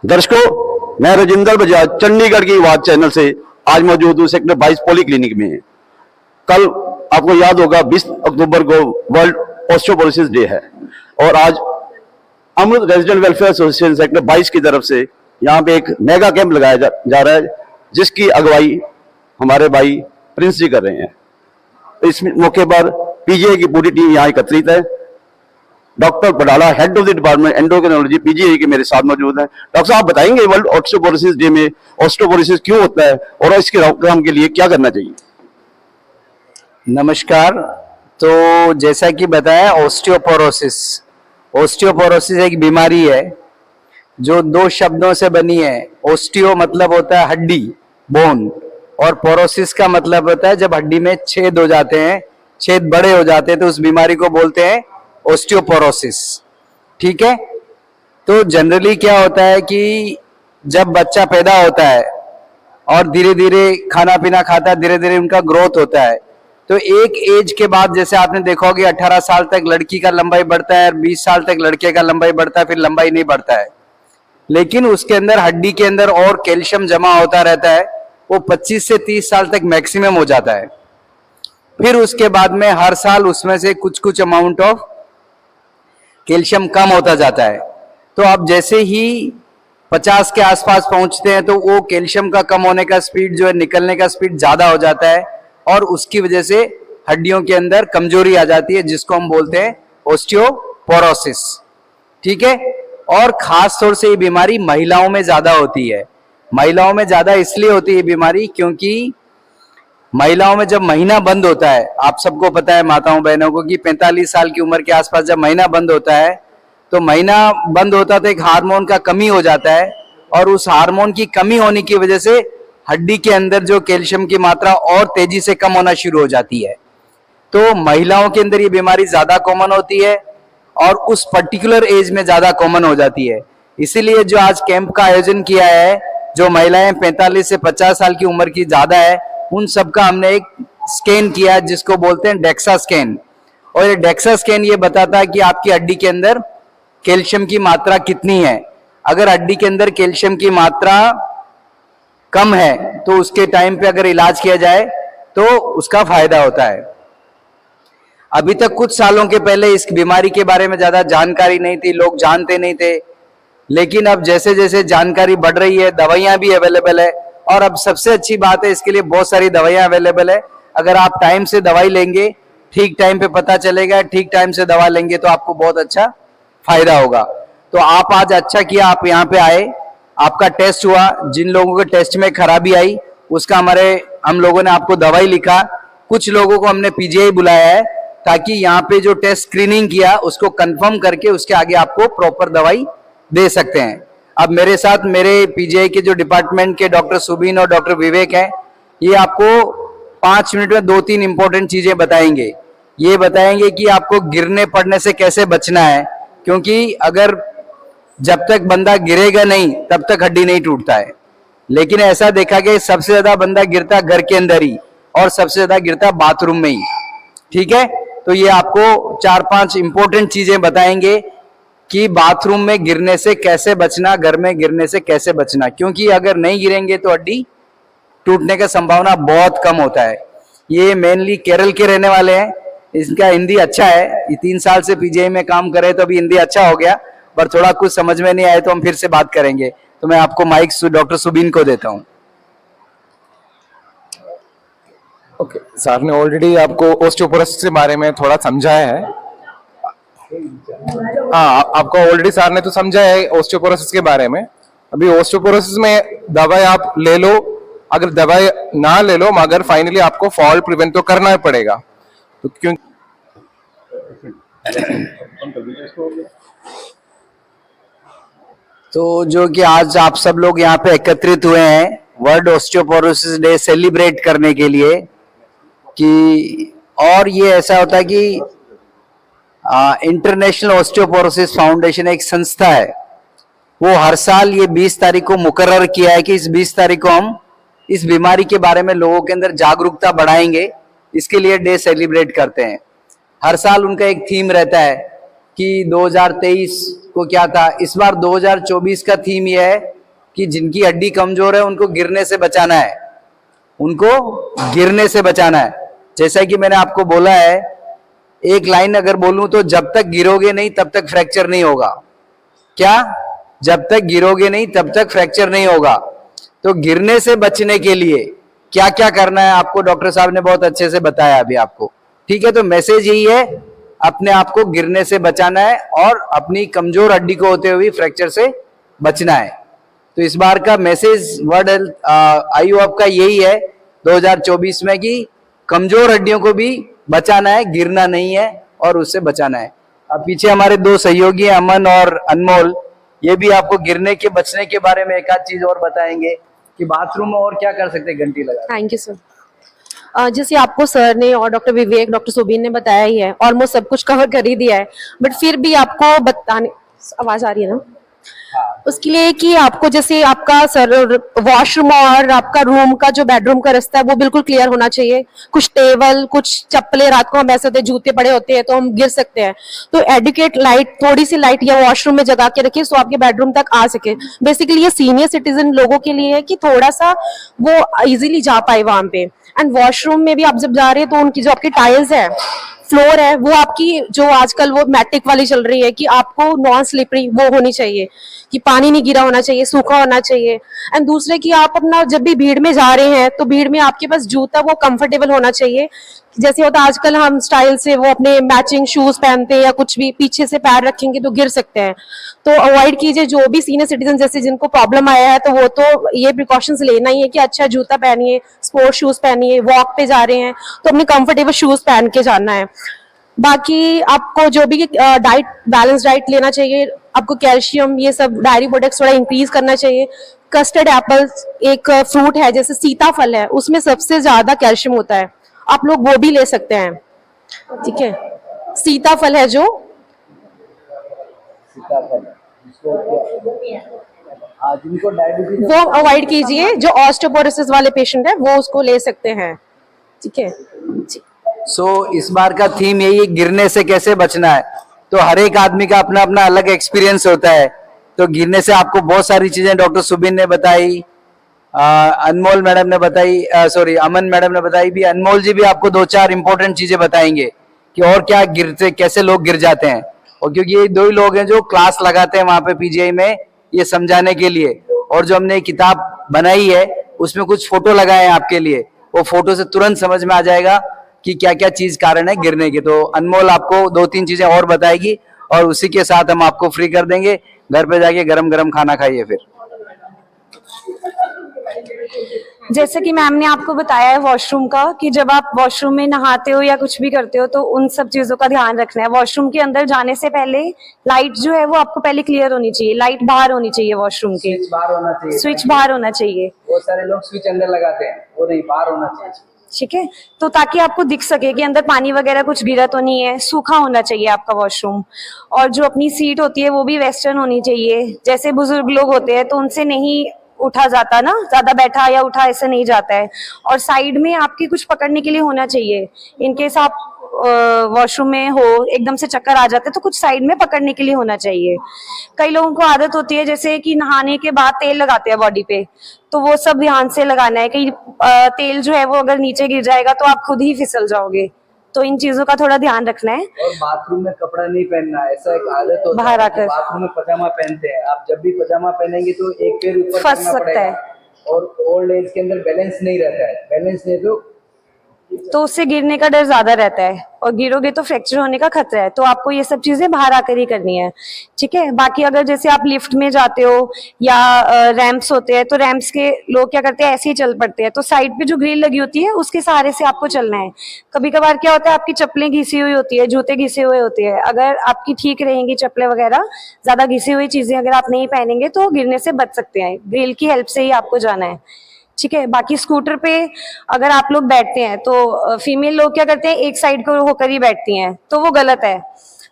दर्शकों, मैं राजेंद्र बजाज चंडीगढ़ की आवाज चैनल से आज मौजूद हूं सेक्टर 22 पॉली क्लिनिक में। कल आपको याद होगा 20 अक्टूबर को वर्ल्ड ऑस्टियोपोरोसिस डे है और आज अमृत रेजिडेंट वेलफेयर एसोसिएशन सेक्टर 22 की तरफ से यहाँ पे एक मेगा कैंप लगाया जा रहा है, जिसकी अगुवाई हमारे भाई प्रिंस जी कर रहे हैं। इस मौके पर पीजीआई की पूरी टीम यहाँ एकत्रित है। Doctor Badala, head of the department endocrinology PGI के मेरे साथ मौजूद हैं। डॉक्टर साहब, बताएंगे वर्ल्ड ऑस्टियोपोरोसिस डे में ऑस्टियोपोरोसिस क्यों होता है और इसके रोकथाम के लिए क्या करना चाहिए? नमस्कार। तो जैसा कि बताया, ऑस्टियोपोरोसिस एक बीमारी है जो दो शब्दों से बनी है। ऑस्टियो मतलब होता है हड्डी, बोन, और पोरोसिस का मतलब होता है जब हड्डी में छेद हो जाते हैं, छेद बड़े हो जाते हैं, तो उस बीमारी को बोलते हैं ऑस्टियोपोरोसिस। ठीक है। तो जनरली क्या होता है कि जब बच्चा पैदा होता है और धीरे धीरे खाना पीना खाता है, धीरे धीरे उनका ग्रोथ होता है, तो एक एज के बाद जैसे आपने देखा होगा 18 साल तक लड़की का लंबाई बढ़ता है, 20 साल तक लड़के का लंबाई बढ़ता है, फिर लंबाई नहीं बढ़ता है। लेकिन उसके अंदर हड्डी के अंदर और कैल्शियम जमा होता रहता है, वो 25 से 30 साल तक मैक्सिमम हो जाता है। फिर उसके बाद में हर साल उसमें से कुछ कुछ अमाउंट ऑफ कैल्शियम कम होता जाता है। तो अब जैसे ही 50 के आसपास पहुंचते हैं तो वो कैल्शियम का कम होने का स्पीड जो है, निकलने का स्पीड ज्यादा हो जाता है और उसकी वजह से हड्डियों के अंदर कमजोरी आ जाती है, जिसको हम बोलते हैं ऑस्टियोपोरोसिस। ठीक है। और खास तौर से ये बीमारी महिलाओं में ज्यादा होती है। महिलाओं में ज्यादा इसलिए होती है बीमारी क्योंकि महिलाओं में जब महीना बंद होता है, आप सबको पता है माताओं बहनों को कि 45 साल की उम्र के आसपास जब महीना बंद होता है, तो महीना बंद होता तो एक हार्मोन का कमी हो जाता है और उस हार्मोन की कमी होने की वजह से हड्डी के अंदर जो कैल्शियम की मात्रा और तेजी से कम होना शुरू हो जाती है। तो महिलाओं के अंदर ये बीमारी ज्यादा कॉमन होती है और उस पर्टिकुलर एज में ज्यादा कॉमन हो जाती है। इसीलिए जो आज कैंप का आयोजन किया है, जो महिलाएं 45 से 50 साल की उम्र की ज्यादा है, उन सबका हमने एक स्कैन किया जिसको बोलते हैं डेक्सा स्कैन। और ये डेक्सा स्कैन ये बताता है कि आपकी हड्डी के अंदर कैल्शियम की मात्रा कितनी है। अगर हड्डी के अंदर कैल्शियम की मात्रा कम है तो उसके टाइम पे अगर इलाज किया जाए तो उसका फायदा होता है। अभी तक कुछ सालों के पहले इस बीमारी के बारे में ज्यादा जानकारी नहीं थी, लोग जानते नहीं थे। लेकिन अब जैसे जैसे जानकारी बढ़ रही है, दवाइयां भी अवेलेबल है और अब सबसे अच्छी बात है, इसके लिए बहुत सारी दवाइयां अवेलेबल है। अगर आप टाइम से दवाई लेंगे, ठीक टाइम पे पता चलेगा, ठीक टाइम से दवा लेंगे तो आपको बहुत अच्छा फायदा होगा। तो आप आज अच्छा किया, आप यहाँ पे आए, आपका टेस्ट हुआ। जिन लोगों के टेस्ट में खराबी आई उसका हम लोगों ने आपको दवाई लिखा। कुछ लोगों को हमने पीजीआई बुलाया है ताकि यहाँ पे जो टेस्ट स्क्रीनिंग किया उसको कंफर्म करके उसके आगे आपको प्रॉपर दवाई दे सकते हैं। अब मेरे साथ मेरे पीजीआई के जो डिपार्टमेंट के डॉक्टर सुबीन और डॉक्टर विवेक हैं, ये आपको 5 मिनट में 2-3 इंपॉर्टेंट चीजें बताएंगे। ये बताएंगे कि आपको गिरने पड़ने से कैसे बचना है, क्योंकि अगर जब तक बंदा गिरेगा नहीं तब तक हड्डी नहीं टूटता है। लेकिन ऐसा देखा गया सबसे ज्यादा बंदा गिरता घर के अंदर ही और सबसे ज्यादा गिरता बाथरूम में ही। ठीक है। तो ये आपको 4-5 इंपॉर्टेंट चीजें बताएंगे कि बाथरूम में गिरने से कैसे बचना, घर में गिरने से कैसे बचना, क्योंकि अगर नहीं गिरेंगे तो हड्डी टूटने का संभावना बहुत कम होता है। ये मेनली केरल के रहने वाले हैं, इनका हिंदी अच्छा है, ये 3 साल से पीजीआई में काम करे तो अभी हिंदी अच्छा हो गया, पर थोड़ा कुछ समझ में नहीं आए तो हम फिर से बात करेंगे। तो मैं आपको माइक डॉक्टर सुबीन को देता हूँ। ओके, सर ने ऑलरेडी आपको ऑस्टियोपोरोसिस के बारे में थोड़ा समझाया है। हाँ, आपको ऑलरेडी सर ने तो समझाया है ऑस्टियोपोरोसिस के बारे में। अभी ऑस्टियोपोरोसिस में दवाई आप ले लो, अगर दवाई ना ले लो मगर फाइनली आपको फॉल प्रिवेंट तो करना ही पड़ेगा। तो क्यों तो जो कि आज आप सब लोग यहाँ पे एकत्रित हुए हैं वर्ल्ड ऑस्टियोपोरोसिस डे सेलिब्रेट करने के लिए, कि और ये ऐसा होता है कि इंटरनेशनल ऑस्टियोपोरोसिस फाउंडेशन एक संस्था है, वो हर साल ये 20 तारीख को मुकर्रर किया है कि इस 20 तारीख को हम इस बीमारी के बारे में लोगों के अंदर जागरूकता बढ़ाएंगे, इसके लिए डे सेलिब्रेट करते हैं। हर साल उनका एक थीम रहता है कि 2023 को क्या था। इस बार 2024 का थीम ये है कि जिनकी हड्डी कमजोर है उनको गिरने से बचाना है, उनको गिरने से बचाना है। जैसा कि मैंने आपको बोला है, एक लाइन अगर बोलूं तो जब तक गिरोगे नहीं तब तक फ्रैक्चर नहीं होगा। क्या? जब तक गिरोगे नहीं तब तक फ्रैक्चर नहीं होगा। तो गिरने से बचने के लिए क्या क्या करना है आपको डॉक्टर साहब ने बहुत अच्छे से बताया अभी आपको। ठीक है, तो मैसेज यही है, अपने आप को गिरने से बचाना है और अपनी कमजोर हड्डी को होते हुए फ्रैक्चर से बचना है। तो इस बार का मैसेज वर्ल्ड IOF का यही है 2024 में कि कमजोर हड्डियों को भी बचाना है, गिरना नहीं है और उससे बचाना है। अब पीछे हमारे दो सहयोगी हैं, अमन और अनमोल, ये भी आपको गिरने के बचने के बारे में एक आध चीज और बताएंगे कि बाथरूम में और क्या कर सकते हैं घंटी लगा। Thank you sir. जैसे आपको सर ने और डॉक्टर विवेक, डॉक्टर सुबीन ने बताया ही है, ऑलमोस्ट सब कुछ कवर कर ही दिया है, बट फिर भी आपको बताने, आवाज आ रही है ना, उसके लिए कि आपको जैसे आपका सर वॉशरूम और आपका रूम का जो बेडरूम का रास्ता है वो बिल्कुल क्लियर होना चाहिए। कुछ टेबल, कुछ चप्पलें, रात को हम ऐसे होते हैं जूते पड़े होते हैं तो हम गिर सकते हैं, तो एडुकेट लाइट, थोड़ी सी लाइट या वॉशरूम में जगा के रखिए सो आपके बेडरूम तक आ सके। बेसिकली ये सीनियर सिटीजन लोगों के लिए है कि थोड़ा सा वो इजीली जा पाए वहां पे। एंड वॉशरूम में भी आप जब जा रहे हैं तो उनकी जो आपकी टाइल्स है, फ्लोर है, वो आपकी जो आजकल वो मैटिक वाली चल रही है कि आपको नॉन स्लिपरी वो होनी चाहिए, कि पानी नहीं गिरा होना चाहिए, सूखा होना चाहिए। एंड दूसरे कि आप अपना जब भी भीड़ में जा रहे हैं तो भीड़ में आपके पास जूता वो कंफर्टेबल होना चाहिए। जैसे होता है आजकल हम स्टाइल से वो अपने मैचिंग शूज पहनते हैं या कुछ भी, पीछे से पैर रखेंगे तो गिर सकते हैं, तो अवॉइड कीजिए। जो भी सीनियर सिटीजन जैसे जिनको प्रॉब्लम आया है तो वो तो ये प्रिकॉशंस लेना ही है कि अच्छा जूता पहनिए, स्पोर्ट्स शूज पहनिए, वॉक पे जा रहे हैं तो अपने कंफर्टेबल शूज पहन के जाना है। बाकी आपको जो भी डाइट, बैलेंस डाइट लेना चाहिए, आपको कैल्शियम, ये सब डायरी प्रोडक्ट्स थोड़ा इंक्रीज करना चाहिए। कस्टर्ड एप्पल्स एक फ्रूट है, जैसे सीताफल है, उसमें सबसे ज्यादा कैल्शियम होता है, आप लोग वो भी ले सकते हैं। ठीक है, सीताफल है जो, जिनको डायबिटीज वो अवॉइड कीजिए। जो ऑस्टियोपोरोसिस वाले पेशेंट है वो उसको ले सकते हैं। ठीक है जी। सो इस बार का थीम यही है, गिरने से कैसे बचना है। तो हर एक आदमी का अपना अपना अलग एक्सपीरियंस होता है, तो गिरने से आपको बहुत सारी चीजें डॉक्टर सुबिन ने बताई, अनमोल मैडम ने बताई, सॉरी अमन मैडम ने बताई भी, अनमोल जी भी आपको दो चार इंपॉर्टेंट चीजें बताएंगे कि और क्या गिरते, कैसे लोग गिर जाते हैं। और क्योंकि ये दो ही लोग हैं जो क्लास लगाते हैं वहां पे PGI में ये समझाने के लिए, और जो हमने किताब बनाई है उसमें कुछ फोटो लगाए हैं आपके लिए, वो फोटो से तुरंत समझ में आ जाएगा कि क्या क्या चीज कारण है गिरने के। तो अनमोल आपको दो तीन चीजें और बताएगी और उसी के साथ हम आपको फ्री कर देंगे, घर पे जाके गरम गरम खाना खाइए। फिर जैसे कि मैम ने आपको बताया है वॉशरूम का, कि जब आप वॉशरूम में नहाते हो या कुछ भी करते हो तो उन सब चीजों का ध्यान रखना है। वॉशरूम के अंदर जाने से पहले लाइट जो है वो आपको पहले क्लियर होनी चाहिए, लाइट बाहर होनी चाहिए वॉशरूम के, स्विच बाहर होना चाहिए, स्विच बाहर होना चाहिए। बहुत सारे लोग स्विच अंदर लगाते हैं, वो नहीं, बाहर होना चाहिए। ठीक है, तो ताकि आपको दिख सके कि अंदर पानी वगैरह कुछ गिरा तो नहीं है, सूखा होना चाहिए आपका वॉशरूम। और जो अपनी सीट होती है वो भी वेस्टर्न होनी चाहिए। जैसे बुजुर्ग लोग होते हैं तो उनसे नहीं उठा जाता ना, ज्यादा बैठा या उठा ऐसे नहीं जाता है। और साइड में आपकी कुछ पकड़ने के लिए होना चाहिए, इनकेस आप वॉशरूम में हो एकदम से चक्कर आ जाते तो कुछ साइड में पकड़ने के लिए होना चाहिए। कई लोगों को आदत होती है जैसे कि नहाने के बाद तेल लगाते हैं बॉडी पे, तो वो सब ध्यान से लगाना है। कहीं तेल जो है वो अगर नीचे गिर जाएगा तो आप खुद ही फिसल जाओगे, तो इन चीजों का थोड़ा ध्यान रखना है। और बाथरूम में कपड़ा नहीं पहनना, ऐसा एक आदत होता बाहर है आकर बाथरूम में पजामा पहनते हैं, आप जब भी पजामा पहनेंगे तो एक पैर ऊपर फंस करना सकता पड़ेगा। है। और ओल्ड एज के अंदर बैलेंस नहीं रहता है, बैलेंस नहीं तो उससे गिरने का डर ज्यादा रहता है और गिरोगे तो फ्रैक्चर होने का खतरा है। तो आपको ये सब चीजें बाहर आकर ही करनी है। ठीक है, बाकी अगर जैसे आप लिफ्ट में जाते हो या रैंप्स होते हैं तो रैंप्स के लोग क्या करते हैं, ऐसे ही चल पड़ते हैं, तो साइड पे जो ग्रिल लगी होती है उसके सहारे से आपको चलना है। कभी कभार क्या होता है, आपकी चप्पलें घिसी हुई होती है, जूते घिसे हुए होते हैं, अगर आपकी ठीक रहेंगी चप्पलें वगैरह, ज्यादा घिसी हुई चीजें अगर आप नहीं पहनेंगे तो गिरने से बच सकते हैं। ग्रिल की हेल्प से ही आपको जाना है। ठीक है, बाकी स्कूटर पे अगर आप लोग बैठते हैं तो फीमेल लोग क्या करते हैं, एक साइड को होकर ही बैठती हैं, तो वो गलत है।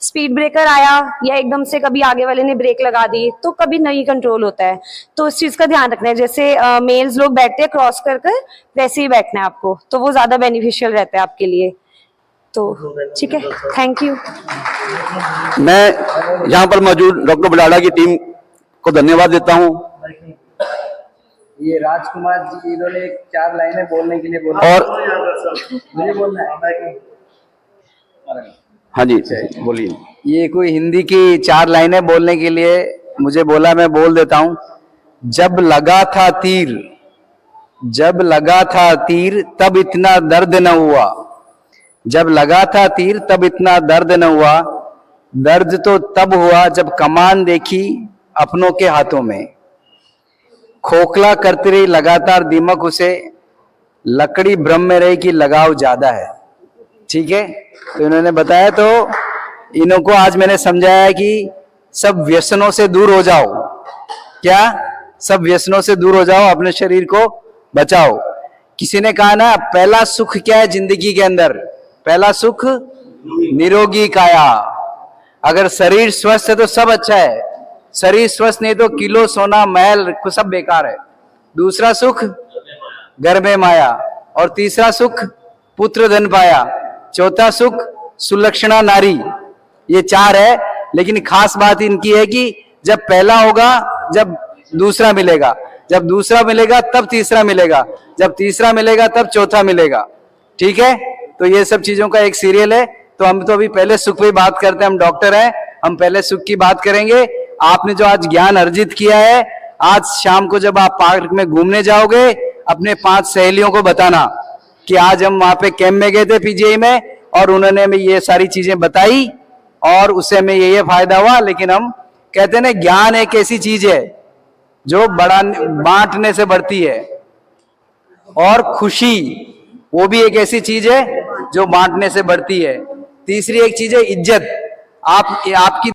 स्पीड ब्रेकर आया या एकदम से कभी आगे वाले ने ब्रेक लगा दी तो कभी नहीं कंट्रोल होता है, तो उस चीज का ध्यान रखना है। जैसे मेल्स लोग बैठते हैं क्रॉस कर कर, वैसे ही बैठना है आपको, तो वो ज्यादा बेनिफिशियल रहता है आपके लिए। तो ठीक है, थैंक यू। मैं यहाँ पर मौजूद डॉक्टर बडाला की टीम को धन्यवाद देता हूँ। ये राजकुमार जी, इन्होंने 4 लाइनें बोलने के लिए बोला और मुझे बोलना है। हाँ जी, बोलिए। ये कोई हिंदी की 4 लाइनें बोलने के लिए मुझे बोला, मैं बोल देता हूं। जब लगा था तीर, जब लगा था तीर तब इतना दर्द न हुआ, जब लगा था तीर तब इतना दर्द न हुआ, दर्द तो तब हुआ जब कमान देखी अपनों के हाथों में, खोखला करती रही लगातार दीमक उसे, लकड़ी भ्रम में रही कि लगाव ज्यादा है। ठीक है, तो इन्होंने बताया, तो इन्हों को आज मैंने समझाया कि सब व्यसनों से दूर हो जाओ। क्या? सब व्यसनों से दूर हो जाओ, अपने शरीर को बचाओ। किसी ने कहा ना, पहला सुख क्या है जिंदगी के अंदर? पहला सुख निरोगी काया। अगर शरीर स्वस्थ है तो सब अच्छा है, शरीर स्वस्थ नहीं तो किलो सोना महल सब बेकार है। दूसरा सुख घर में माया, और तीसरा सुख पुत्र धन पाया, चौथा सुख सुलक्षणा नारी। ये 4 है, लेकिन खास बात इनकी है कि जब पहला होगा जब दूसरा मिलेगा, जब दूसरा मिलेगा तब तीसरा मिलेगा, जब तीसरा मिलेगा तब चौथा मिलेगा। ठीक है, तो ये सब चीजों का एक सीरियल है। तो हम तो अभी पहले सुख पे बात करते हैं, हम डॉक्टर हैं, हम पहले सुख की बात करेंगे। आपने जो आज ज्ञान अर्जित किया है, आज शाम को जब आप पार्क में घूमने जाओगे, अपने 5 सहेलियों को बताना कि आज हम वहां पे कैंप में गए थे पीजीआई में, और उन्होंने हमें ये सारी चीजें बताई और उससे हमें ये फायदा हुआ। लेकिन हम कहते हैं ना, ज्ञान एक ऐसी चीज है जो बांटने से बढ़ती है, और खुशी वो भी एक ऐसी चीज है जो बांटने से बढ़ती है। तीसरी एक चीज है इज्जत। आपकी